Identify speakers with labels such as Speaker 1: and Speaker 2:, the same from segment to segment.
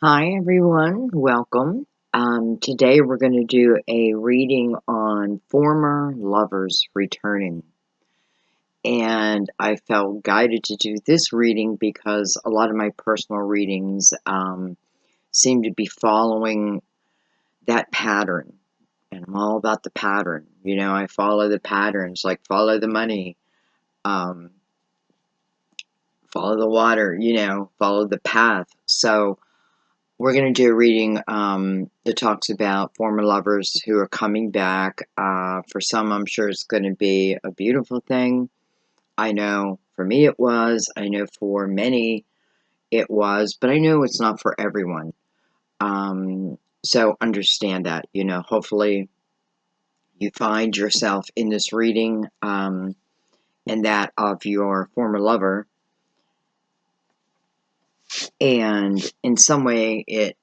Speaker 1: Hi everyone, welcome. Today we're going to do a reading on former lovers returning. And I felt guided to do this reading because a lot of my personal readings seem to be following that pattern. And I'm all about the pattern. You know, I follow the patterns, like follow the money, um, follow the water, follow the path. So we're going to do a reading that talks about former lovers who are coming back. For some, I'm sure it's going to be a beautiful thing. I know for me it was. I know for many it was. But I know it's not for everyone. So understand that. Hopefully you find yourself in this reading and that of your former lover. And in some way it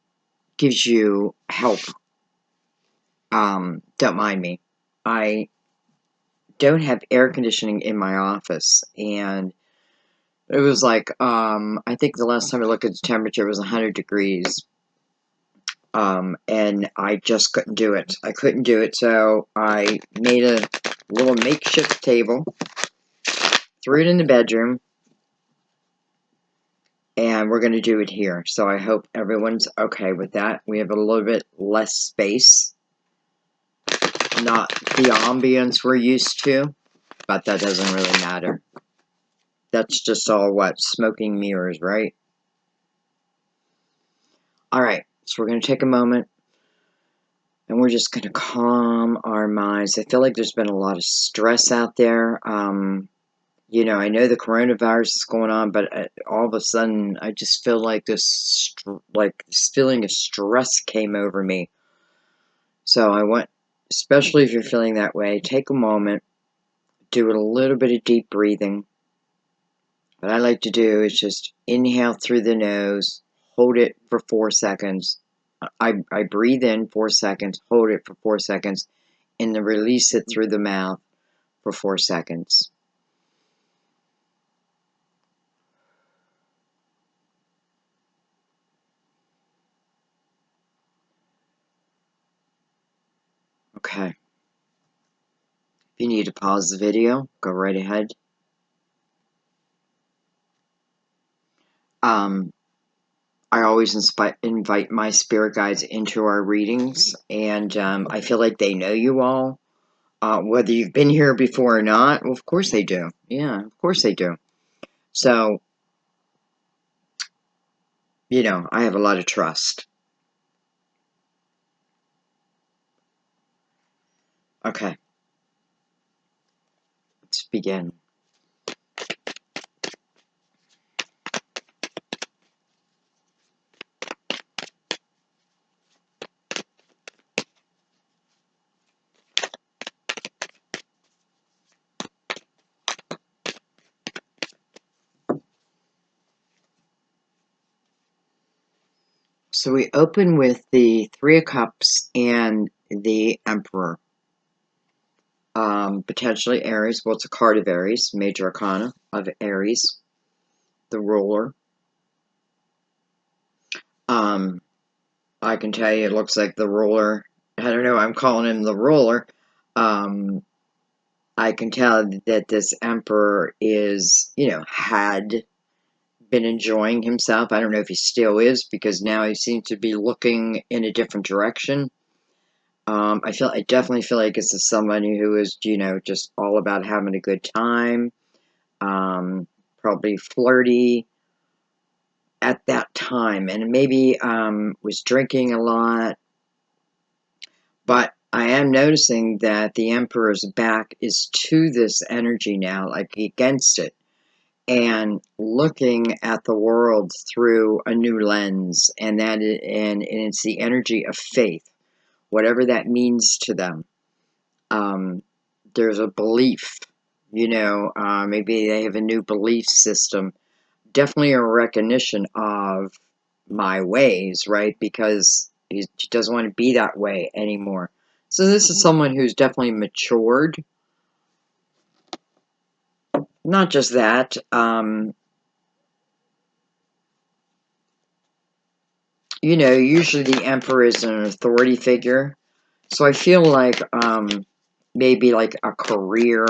Speaker 1: gives you help. Don't mind me. I don't have air conditioning in my office, and it was like, I think the last time I looked at the temperature was 100 degrees, and I just couldn't do it. I couldn't do it, so I made a little makeshift table, threw it in the bedroom, and we're going to do it here. So I hope everyone's okay with that. We have a little bit less space, not the ambience we're used to, but that doesn't really matter. That's just all what? Smoking mirrors, right? Alright, so we're going to take a moment and we're just going to calm our minds. I feel like there's been a lot of stress out there. I know the coronavirus is going on, but all of a sudden I just feel like this feeling of stress came over me. So I want, especially if you're feeling that way, take a moment, do a little bit of deep breathing. What I like to do is just inhale through the nose, hold it for 4 seconds. I breathe in 4 seconds, hold it for 4 seconds, and then release it through the mouth for 4 seconds. Okay. If you need to pause the video, go right ahead. I always invite my spirit guides into our readings, and I feel like they know you all. Whether you've been here before or not, well, of course they do. Yeah, of course they do. So, I have a lot of trust. Okay, let's begin. So we open with the Three of Cups and the Emperor. Potentially Aries. Well, it's a card of Aries, major arcana of Aries, the ruler. I can tell you it looks like the ruler. I don't know, I'm calling him the ruler. I can tell that this Emperor is, had been enjoying himself. I don't know if he still is, because now he seems to be looking in a different direction. I definitely feel like it's somebody who is, just all about having a good time. Probably flirty at that time, and maybe was drinking a lot. But I am noticing that the Emperor's back is to this energy now, like against it, and looking at the world through a new lens, and it's the energy of faith, whatever that means to them. There's a belief, maybe they have a new belief system, definitely a recognition of my ways, right? Because he doesn't want to be that way anymore. So this is someone who's definitely matured. Not just that, you know, usually the emperor is an authority figure. So I feel like maybe like a career,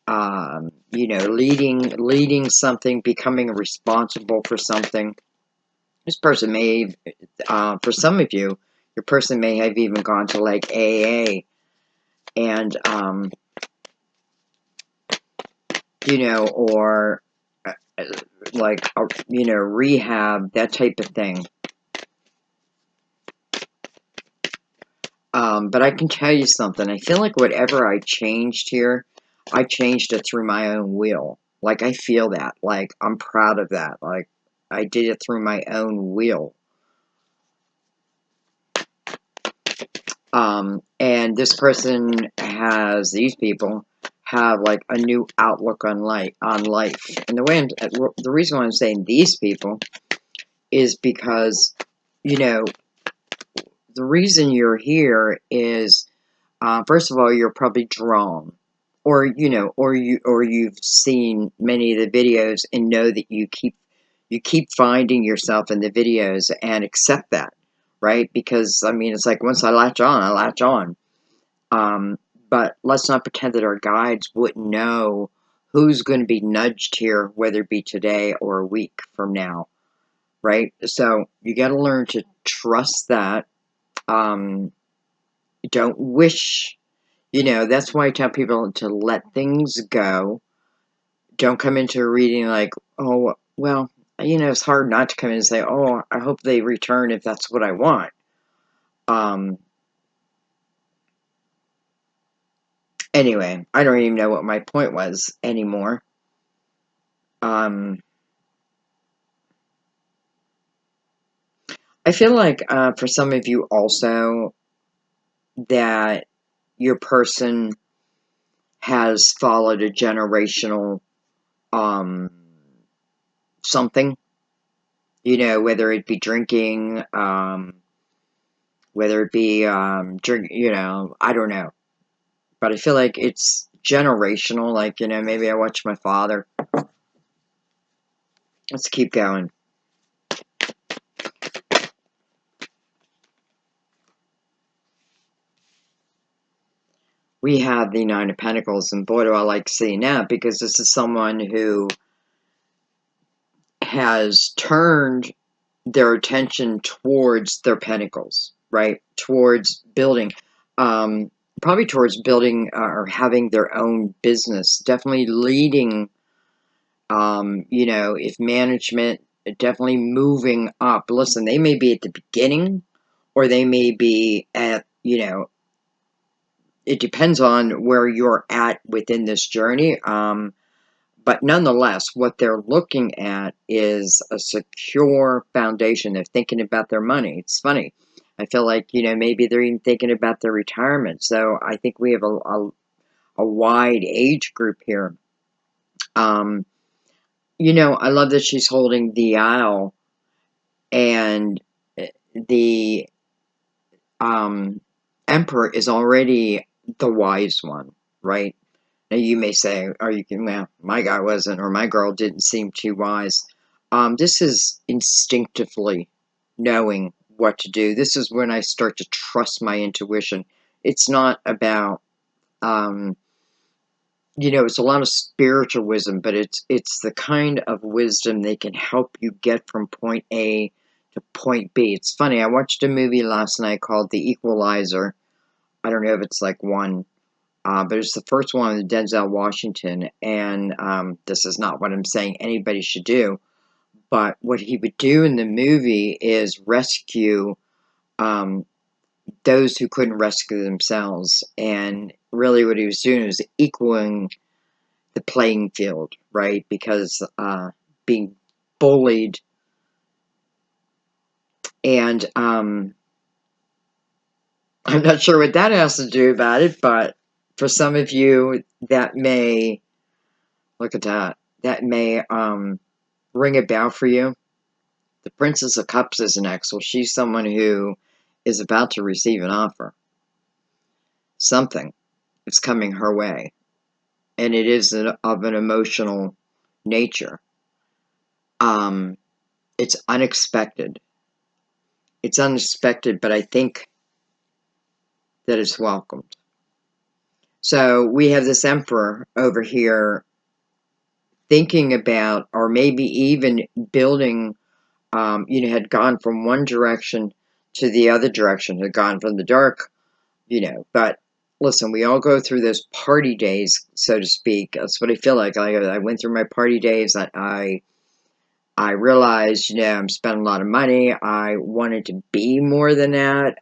Speaker 1: you know, leading something, becoming responsible for something. This person may, for some of you, your person may have even gone to like AA and, you know, or like, you know, rehab, that type of thing. But I can tell you something. I feel like whatever I changed here, I changed it through my own will. Like, I feel that. Like, I'm proud of that. Like, I did it through my own will. And this person has, these people have like a new outlook on life. And the reason why I'm saying these people is because, you know, the reason you're here is, first of all, you're probably drawn, or you know, or you've seen many of the videos and know that you keep finding yourself in the videos and accept that, right? Because I mean, it's like once I latch on, I latch on. Um, but let's not pretend that our guides wouldn't know who's going to be nudged here, whether it be today or a week from now, right? So you got to learn to trust that. Um, don't wish, you know, that's why I tell people to let things go. Don't come into a reading like, oh, well, you know, it's hard not to come in and say, oh, I hope they return if that's what I want. Anyway, I don't even know what my point was anymore. I feel like for some of you also that your person has followed a generational um, something, you know, whether it be drinking, whether it be drink, you know, I don't know, but I feel like it's generational. Like, you know, maybe I watch my father. Let's keep going. We have the Nine of Pentacles, and boy, do I like seeing that, because this is someone who has turned their attention towards their pentacles, right? Towards building, probably towards building or having their own business. Definitely leading, you know, if management, definitely moving up. Listen, they may be at the beginning or they may be at, you know, it depends on where you're at within this journey. But nonetheless, what they're looking at is a secure foundation. They're thinking about their money. It's funny. I feel like, you know, maybe they're even thinking about their retirement. So I think we have a wide age group here. Um, you know, I love that she's holding the aisle, and the emperor is already the wise one, right? Now, you may say, "Are you kidding? Well, my guy wasn't, or my girl didn't seem too wise." This is instinctively knowing what to do. This is when I start to trust my intuition. It's not about, you know, it's a lot of spiritual wisdom, but it's the kind of wisdom that can help you get from point A to point B. It's funny. I watched a movie last night called The Equalizer. I don't know if it's like one. But it's the first one with Denzel Washington, and this is not what I'm saying anybody should do, but what he would do in the movie is rescue um, those who couldn't rescue themselves, and really what he was doing was equaling the playing field, right? Because being bullied, and I'm not sure what that has to do about it, but for some of you, that may, look at that, that may ring a bell for you. The Princess of Cups is next. Well, she's someone who is about to receive an offer. Something is coming her way, and it is of an emotional nature. It's unexpected. It's unexpected, but I think that it's welcomed. So we have this emperor over here thinking about, or maybe even building, had gone from one direction to the other direction, had gone from the dark, but listen, we all go through those party days, so to speak. That's what I feel like. I went through my party days. I realized, I'm spending a lot of money. I wanted to be more than that,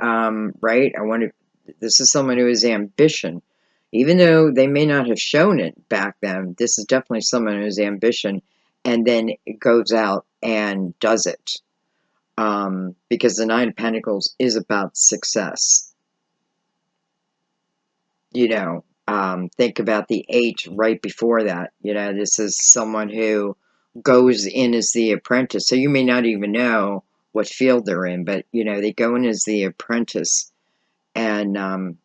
Speaker 1: right? This is someone who has ambition. Even though they may not have shown it back then, this is definitely someone who has ambition and then goes out and does it. Because the Nine of Pentacles is about success. Think about the 8 right before that. This is someone who goes in as the apprentice. So you may not even know what field they're in, but, they go in as the apprentice and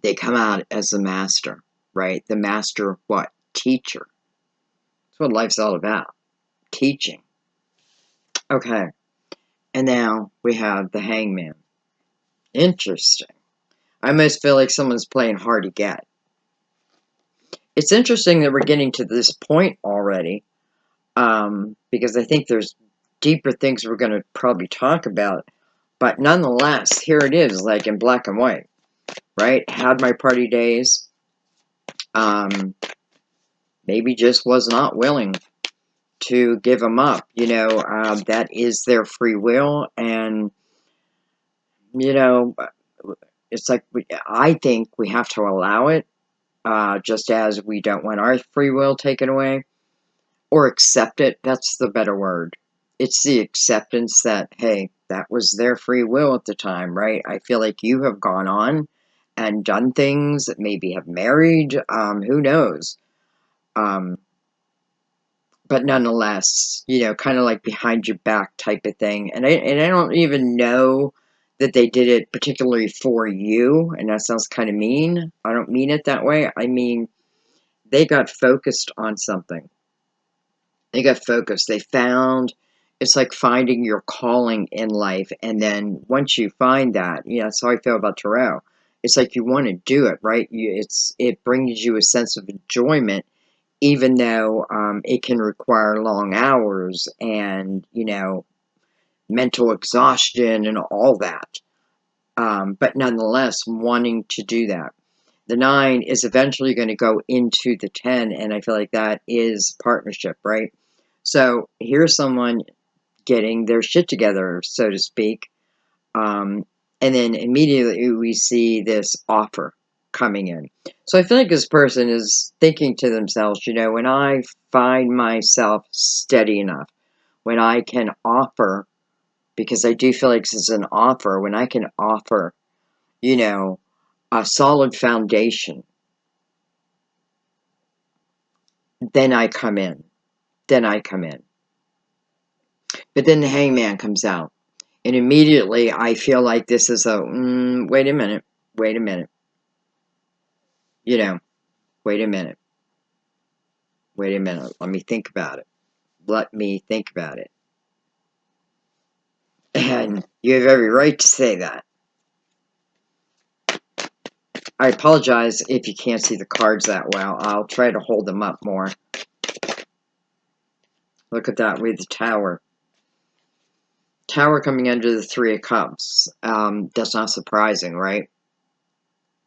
Speaker 1: they come out as the master, right? The master, what? Teacher. That's what life's all about. Teaching. Okay. And now we have the Hangman. Interesting. I almost feel like someone's playing hard to get. It's interesting that we're getting to this point already, because I think there's deeper things we're going to probably talk about. But nonetheless, here it is, like in black and white, right? Had my party days. Maybe just was not willing to give them up. That is their free will. And, it's like, I think we have to allow it, just as we don't want our free will taken away. Or accept it. That's the better word. It's the acceptance that, hey, that was their free will at the time, right? I feel like you have gone on and done things, maybe have married, who knows? But nonetheless, kind of like behind your back type of thing. And I don't even know that they did it particularly for you, and that sounds kind of mean. I don't mean it that way. I mean, they got focused on something. They got focused. They found, it's like finding your calling in life. And then once you find that, that's how I feel about tarot. It's like you want to do it, right? It brings you a sense of enjoyment, even though it can require long hours and, mental exhaustion and all that. But nonetheless, wanting to do that. The 9 is eventually going to go into the 10, and I feel like that is partnership, right? So here's someone getting their shit together, so to speak, and then immediately we see this offer coming in. So I feel like this person is thinking to themselves, when I find myself steady enough, when I can offer, because I do feel like this is an offer, when I can offer, a solid foundation, then I come in. Then I come in. But then the Hangman comes out. And immediately I feel like this is wait a minute. Wait a minute. Wait a minute. Wait a minute. Let me think about it. Let me think about it. And you have every right to say that. I apologize if you can't see the cards that well. I'll try to hold them up more. Look at that with the Tower. Tower coming under the 3 of Cups. That's not surprising, right?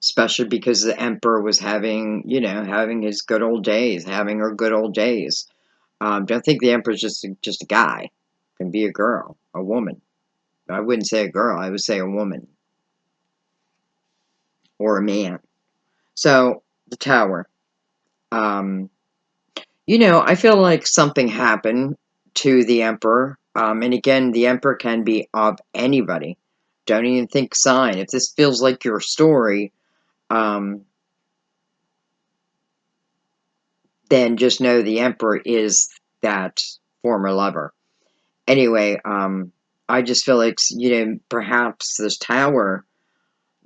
Speaker 1: Especially because the Emperor was having his good old days, having her good old days. Don't think the Emperor's just a guy. Can be a girl, a woman. I wouldn't say a girl. I would say a woman or a man. So the Tower. I feel like something happened to the Emperor. And again, the Emperor can be of anybody. Don't even think sign. If this feels like your story, then just know the Emperor is that former lover. Anyway, I just feel like, perhaps this Tower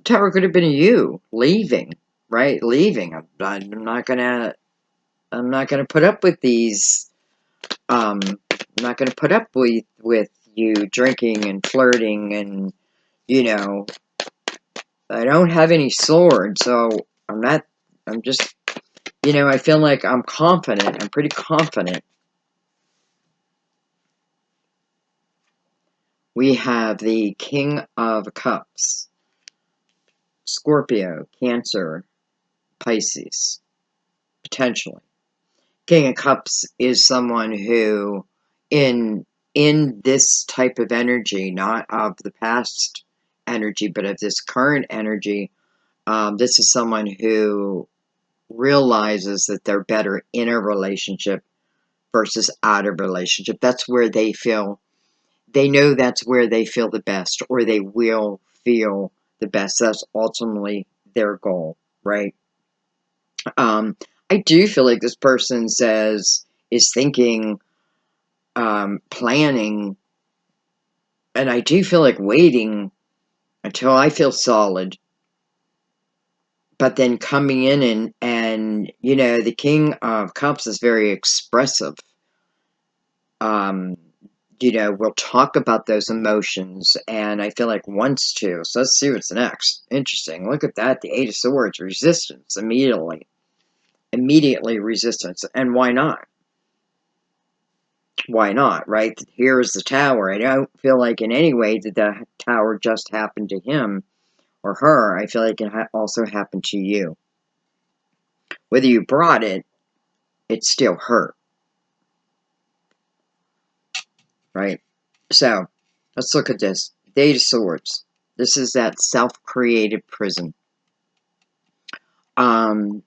Speaker 1: could have been you leaving, right? Leaving. I'm not gonna put up with these. I'm not gonna put up with you drinking and flirting and, you know, I don't have any sword, so I'm just, I feel like I'm confident. I'm pretty confident. We have the King of Cups, Scorpio, Cancer, Pisces, potentially. King of Cups is someone who, in this type of energy, not of the past energy, but of this current energy, this is someone who realizes that they're better in a relationship versus out of relationship. That's where they know that's where they feel the best, or they will feel the best. That's ultimately their goal, right? Um, I do feel like this person is thinking, planning, and I do feel like waiting until I feel solid, but then coming in and the King of Cups is very expressive. Um, we'll talk about those emotions, and I feel like wants to. So let's see what's next. Interesting. Look at that. The Eight of Swords. Resistance. Immediately. Immediately resistance. And why not? Why not, right? Here's the Tower. I don't feel like in any way that the Tower just happened to him or her. I feel like it also happened to you. Whether you brought it, it still hurt, right? So, let's look at this. Eight of Swords. This is that self-created prison. Um,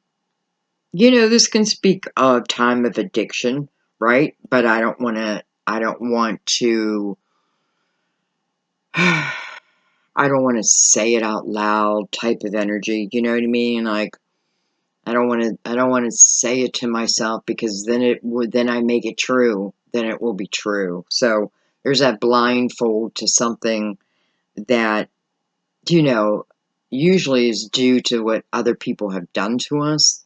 Speaker 1: this can speak of time of addiction, right? But I don't want to, I don't want to say it out loud type of energy. You know what I mean? Like, I don't want to say it to myself, because then I make it true. Then it will be true. So there's that blindfold to something that, you know, usually is due to what other people have done to us.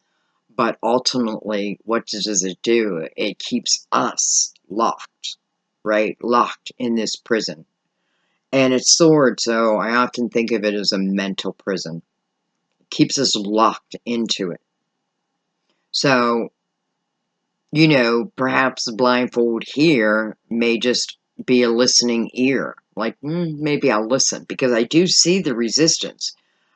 Speaker 1: But ultimately, what does it do? It keeps us locked, right? Locked in this prison. And it's sword, so I often think of it as a mental prison. It keeps us locked into it. So, perhaps the blindfold here may just be a listening ear. Like, maybe I'll listen, because I do see the resistance.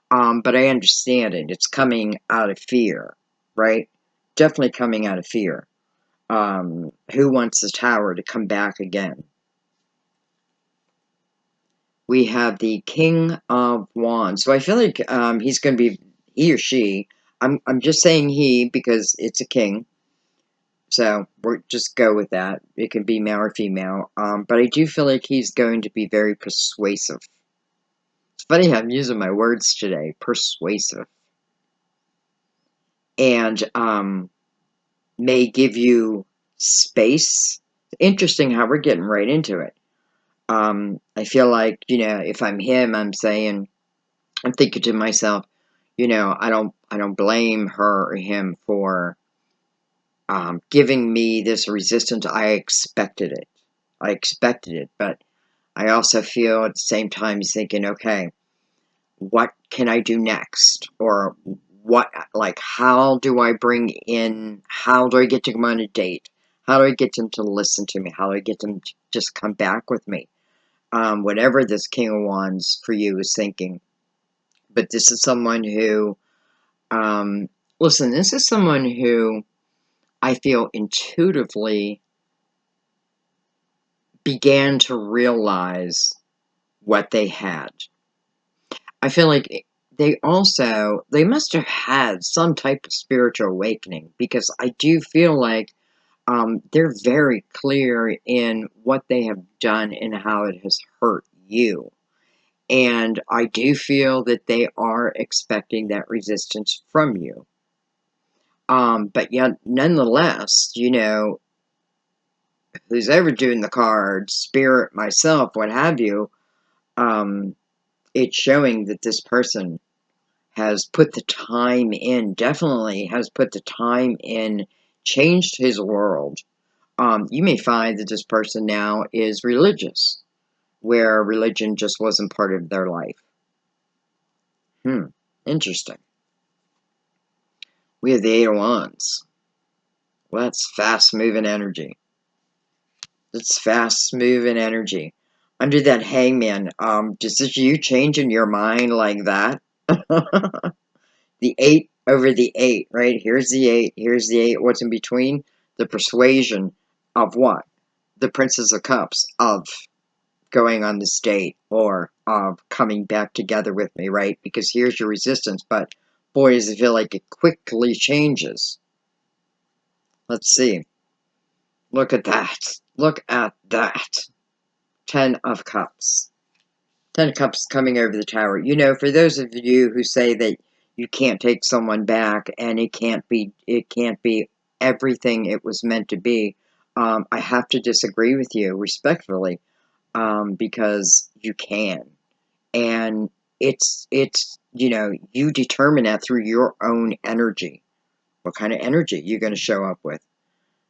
Speaker 1: But I understand it. It's coming out of fear, right? Definitely coming out of fear. Who wants the Tower to come back again? We have the King of Wands. So I feel like he's going to be, he or she. I'm just saying he because it's a king. So we'll just go with that. It can be male or female. But I do feel like he's going to be very persuasive. It's funny how I'm using my words today. Persuasive. And may give you space. Interesting how we're getting right into it. I feel like, if I'm him, I'm thinking to myself, I don't blame her or him for giving me this resistance. I expected it. But I also feel at the same time he's thinking, okay, what can I do next? Or how do I how do I get to come on a date? How do I get them to listen to me? How do I get them to just come back with me? Whatever this King of Wands for you is thinking. But this is someone who, listen, this is someone who I feel intuitively began to realize what they had. I feel like they must have had some type of spiritual awakening, because I do feel like they're very clear in what they have done and how it has hurt you. And I do feel that they are expecting that resistance from you. But yet, nonetheless, who's ever doing the cards, spirit, myself, what have you, um, it's showing that this person has put the time in, definitely has put the time in, changed his world. You may find that this person now is religious. where religion just wasn't part of their life. Interesting. We have the Eight of Wands. Well, that's fast-moving energy. It's fast-moving energy. Under that Hangman, does this you changing your mind like that? The 8 over the 8, right? Here's the 8, here's the 8. What's in between? The persuasion of what? The Princess of Cups, of going on this date, or of coming back together with me, right? Because here's your resistance, but boy, does it feel like it quickly changes. Let's see. Look at that. Look at that. 10 of Cups. 10 of Cups coming over the Tower. You know, for those of you who say that you can't take someone back and it can't be everything it was meant to be, I have to disagree with you respectfully, because you can. And it's you know, you determine that through your own energy. What kind of energy you're going to show up with?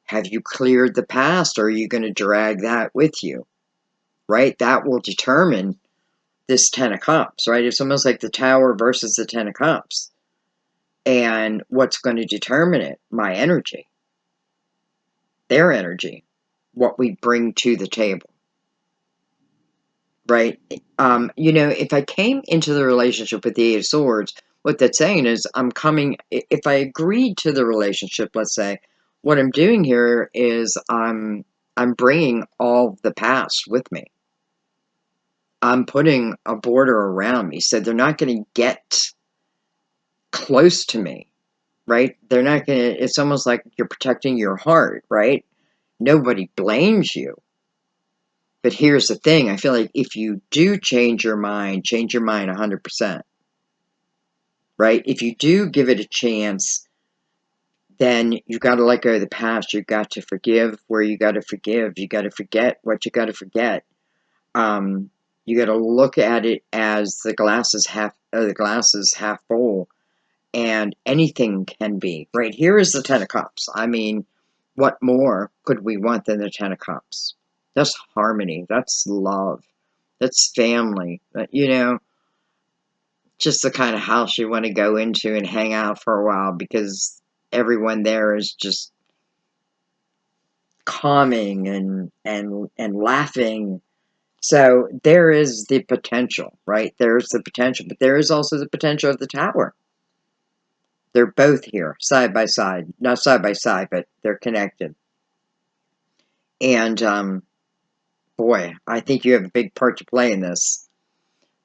Speaker 1: Have you cleared the past, or are you going to drag that with you? Right? That will determine this 10 of Cups, right? It's almost like the Tower versus the 10 of Cups. And what's going to determine it? My energy. Their energy. What we bring to the table. Right? You know, if I came into the relationship with the Eight of Swords, what that's saying is if I agreed to the relationship, let's say, what I'm doing here is I'm bringing all the past with me. I'm putting a border around me, so they're not going to get close to me, right? They're not going to, it's almost like you're protecting your heart, right? Nobody blames you. But here's the thing, I feel like if you do change your mind 100%, right? If you do give it a chance, then you got to let go of the past. You got to forgive where you got to forgive. You got to forget what you got to forget. You got to look at it as the glass is half full, and anything can be. Right here is the 10 of Cups. I mean, what more could we want than the 10 of Cups? That's harmony. That's love. That's family. You know, just the kind of house you want to go into and hang out for a while, because everyone there is just calming and laughing. So there is the potential, right? There's the potential, but there is also the potential of the Tower. They're both here, side by side. Not side by side, but they're connected. And, boy, I think you have a big part to play in this.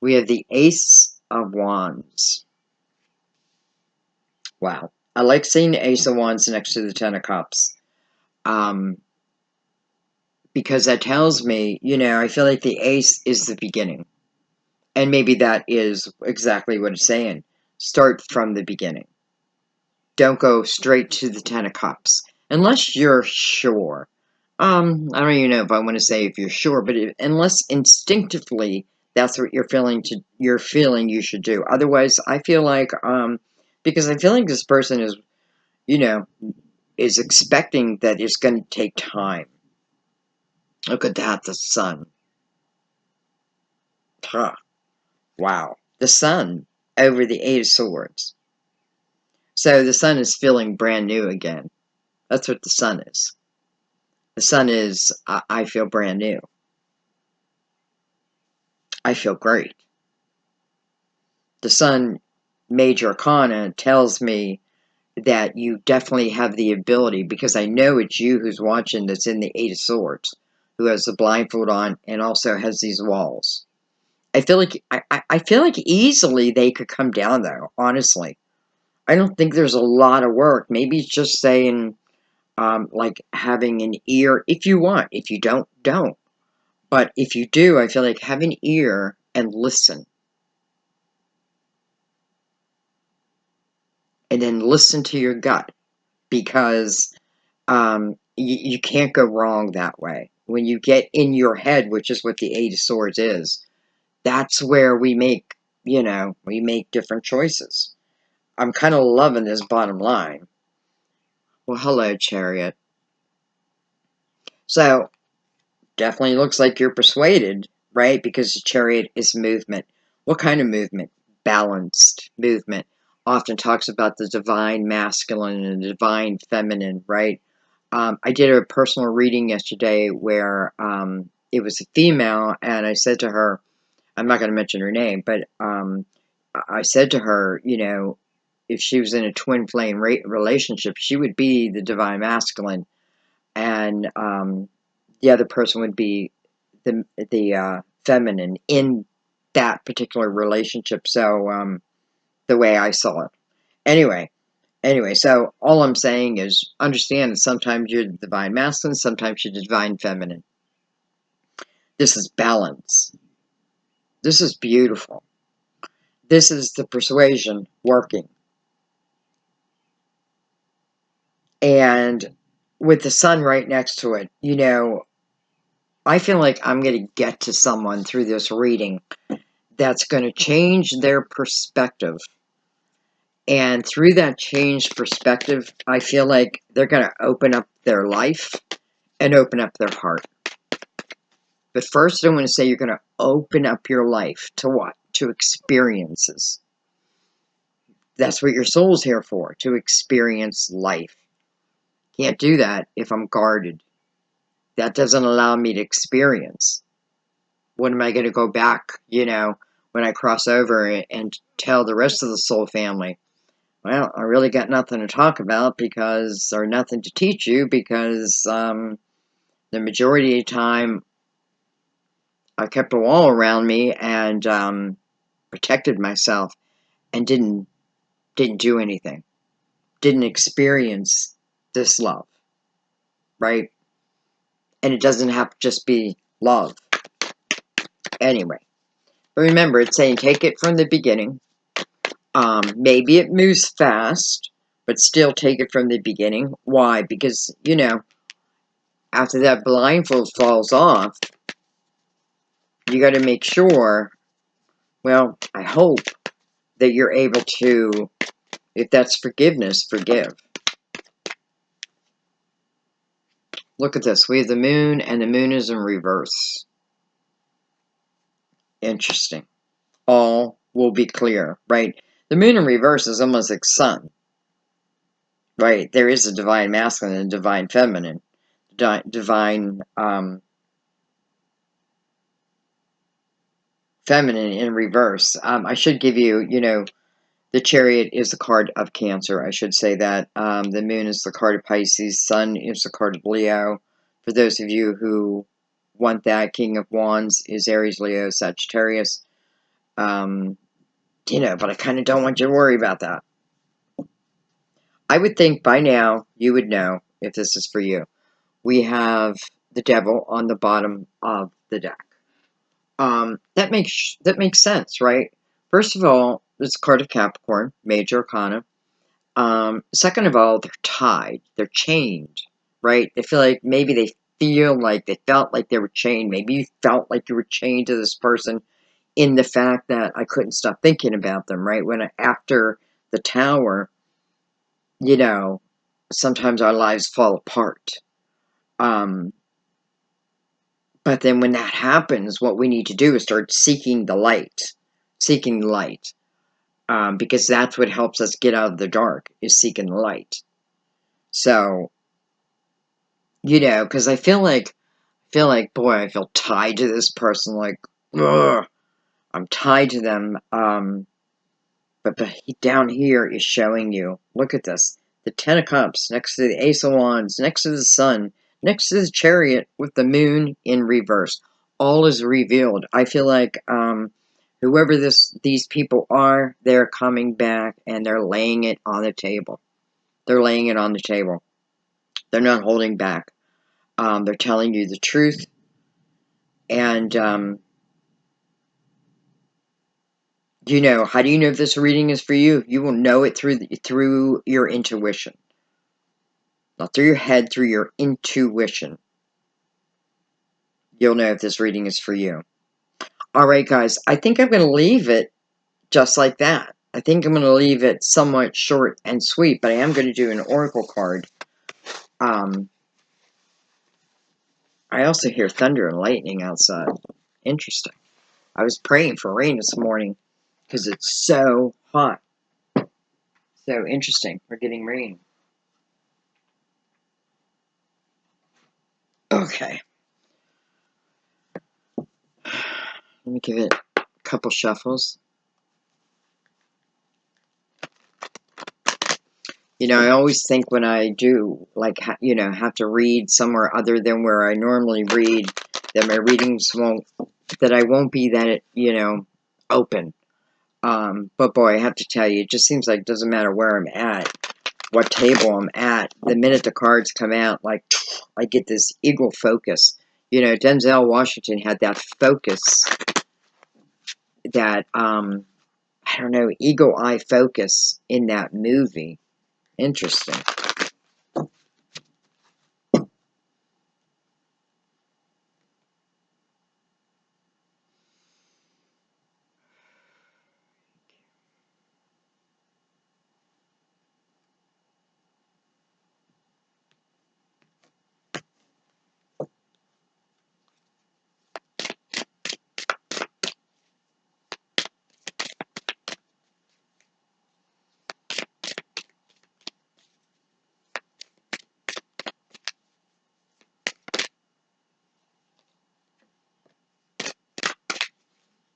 Speaker 1: We have the Ace of Wands. Wow. I like seeing the Ace of Wands next to the 10 of Cups. Because that tells me, you know, I feel like the Ace is the beginning. And maybe that is exactly what it's saying. Start from the beginning. Don't go straight to the 10 of Cups. Unless you're sure. I don't even know if I want to say if you're sure, but unless instinctively that's what you're feeling you should do. Otherwise, I feel like, because I feel like this person is, you know, is expecting that it's going to take time. Look at that, the Sun. Huh. Wow. The Sun over the Eight of Swords. So the Sun is feeling brand new again. That's what the Sun is. The Sun is, I feel brand new. I feel great. The Sun Major Arcana tells me that you definitely have the ability, because I know it's you who's watching that's in the Eight of Swords, who has the blindfold on and also has these walls. I feel like I feel like easily they could come down, though, honestly. I don't think there's a lot of work. Maybe it's just saying, like having an ear if you want. If you don't, don't. But if you do, I feel like have an ear and listen. And then listen to your gut, because you can't go wrong that way. When you get in your head, which is what the Eight of Swords is, that's where we make, you know, we make different choices. I'm kind of loving this bottom line. Well, hello, Chariot. So, definitely looks like you're persuaded, right? Because the chariot is movement. What kind of movement? Balanced movement. Often talks about the divine masculine and the divine feminine, right? I did a personal reading yesterday where it was a female, and I said to her, I'm not going to mention her name, but I said to her, you know, if she was in a twin flame relationship, she would be the divine masculine, and the other person would be the feminine in that particular relationship. So the way I saw it. Anyway, so all I'm saying is understand that sometimes you're the divine masculine, sometimes you're the divine feminine. This is balance. This is beautiful. This is the persuasion working. And with the sun right next to it, you know, I feel like I'm going to get to someone through this reading that's going to change their perspective. And through that changed perspective, I feel like they're going to open up their life and open up their heart. But first, I want to say you're going to open up your life to what? To experiences. That's what your soul's here for, to experience life. Can't do that if I'm guarded. That doesn't allow me to experience. When am I going to go back, you know, when I cross over and tell the rest of the soul family, well, I really got nothing to talk about because, or nothing to teach you because the majority of the time I kept a wall around me and protected myself and didn't do anything, didn't experience this love, right? And it doesn't have to just be love. Anyway, but remember, it's saying take it from the beginning. Maybe it moves fast, but still take it from the beginning. Why? Because, you know, after that blindfold falls off, you got to make sure, well, I hope that you're able to, if that's forgiveness, forgive. Look at this. We have the moon, and the moon is in reverse. Interesting. All will be clear, right? The moon in reverse is almost like sun, right? There is a divine masculine and a divine feminine. Divine feminine in reverse. I should give you, you know, the chariot is the card of Cancer. I should say that. The moon is the card of Pisces. Sun is the card of Leo. For those of you who want that, King of Wands is Aries, Leo, Sagittarius. You know, but I kind of don't want you to worry about that. I would think by now you would know if this is for you. We have the devil on the bottom of the deck. That makes sense, right? First of all, it's a card of Capricorn, major arcana. Second of all, they're tied, they're chained, right? They feel like maybe they felt like they were chained. Maybe you felt like you were chained to this person in the fact that I couldn't stop thinking about them, right? After the tower, you know, sometimes our lives fall apart. But then when that happens, what we need to do is start seeking the light, because that's what helps us get out of the dark, is seeking the light. So, you know, because I feel like, boy, I feel tied to this person, like, ugh, I'm tied to them. But down here is showing you, look at this, the Ten of Cups next to the Ace of Wands, next to the Sun, next to the Chariot with the Moon in reverse. All is revealed. I feel like whoever these people are, they're coming back and they're laying it on the table. They're laying it on the table. They're not holding back. They're telling you the truth. And, you know, how do you know if this reading is for you? You will know it through your intuition. Not through your head, through your intuition. You'll know if this reading is for you. Alright, guys, I think I'm going to leave it just like that. I think I'm going to leave it somewhat short and sweet, but I am going to do an oracle card. I also hear thunder and lightning outside. Interesting. I was praying for rain this morning because it's so hot. So interesting. We're getting rain. Okay. Let me give it a couple shuffles. I always think when I do, like, have to read somewhere other than where I normally read, that my readings that I won't be that, open. But boy, I have to tell you, it just seems like it doesn't matter where I'm at, what table I'm at. The minute the cards come out, like, I get this eagle focus. Denzel Washington had that focus, that, I don't know, eagle eye focus in that movie. Interesting.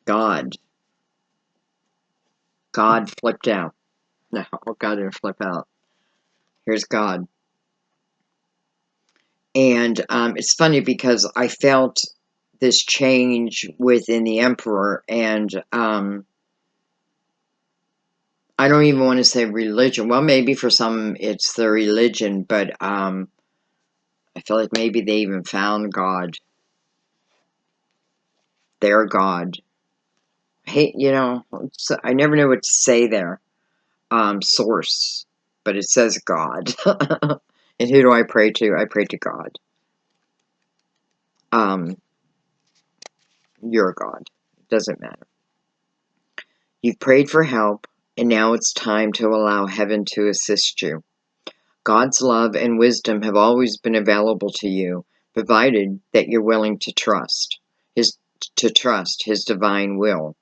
Speaker 1: God. God flipped out. No, God didn't flip out. Here's God. And it's funny because I felt this change within the Emperor, and I don't even want to say religion. Well, maybe for some it's the religion, but I feel like maybe they even found God. Their God. Hey, I never know what to say there. Source, but it says God. And who do I pray to? I pray to God. You're God. It doesn't matter. You've prayed for help, and now it's time to allow heaven to assist you. God's love and wisdom have always been available to you, provided that you're willing to trust His divine will.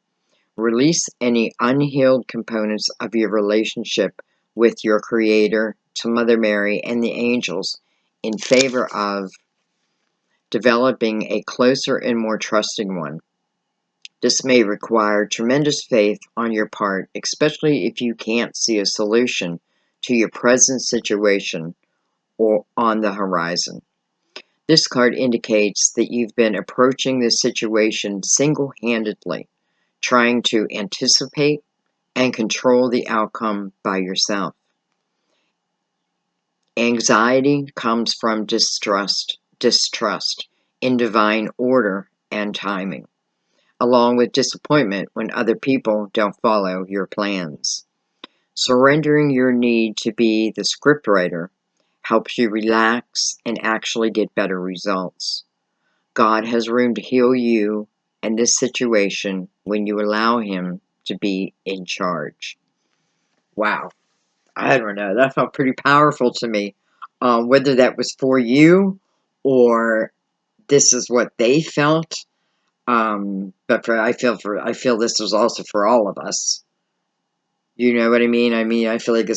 Speaker 1: Release any unhealed components of your relationship with your Creator, to Mother Mary, and the angels in favor of developing a closer and more trusting one. This may require tremendous faith on your part, especially if you can't see a solution to your present situation or on the horizon. This card indicates that you've been approaching this situation single-handedly, trying to anticipate and control the outcome by yourself. Anxiety comes from distrust in divine order and timing, along with disappointment when other people don't follow your plans. Surrendering your need to be the scriptwriter helps you relax and actually get better results. God has room to heal you and this situation when you allow Him to be in charge. Wow. I don't know. That felt pretty powerful to me. Whether that was for you or this is what they felt. But I feel this was also for all of us. You know what I mean? I feel like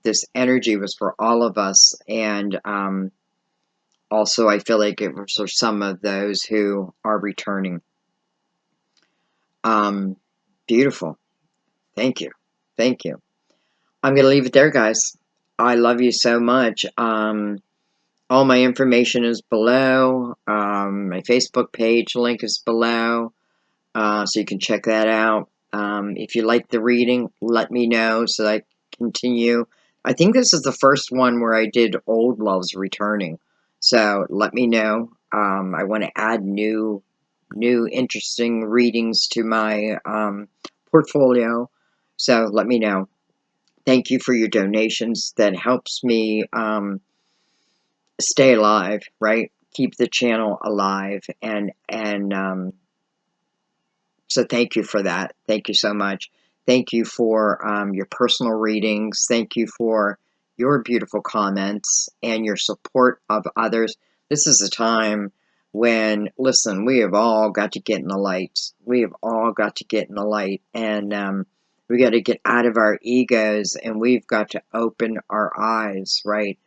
Speaker 1: this energy was for all of us, and also I feel like it was for some of those who are returning. Beautiful. Thank you. Thank you. I'm going to leave it there, guys. I love you so much. All my information is below. My Facebook page link is below. So you can check that out. If you like the reading, let me know so that I continue. I think this is the first one where I did Old Loves Returning. So let me know. I want to add new interesting readings to my portfolio. So let me know. Thank you for your donations. That helps me stay alive, right? Keep the channel alive, and so thank you for that. Thank you so much. Thank you for your personal readings. Thank you for your beautiful comments and your support of others. This is a time when, listen, we have all got to get in the light. We have all got to get in the light, and we got to get out of our egos, and we've got to open our eyes, right?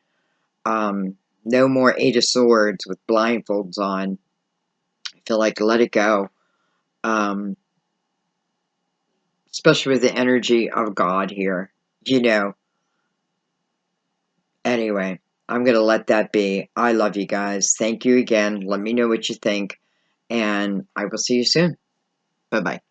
Speaker 1: No more Eight of Swords with blindfolds on. I feel like let it go. Um, especially with the energy of God here, you know. Anyway, I'm going to let that be. I love you guys. Thank you again. Let me know what you think, and I will see you soon. Bye-bye.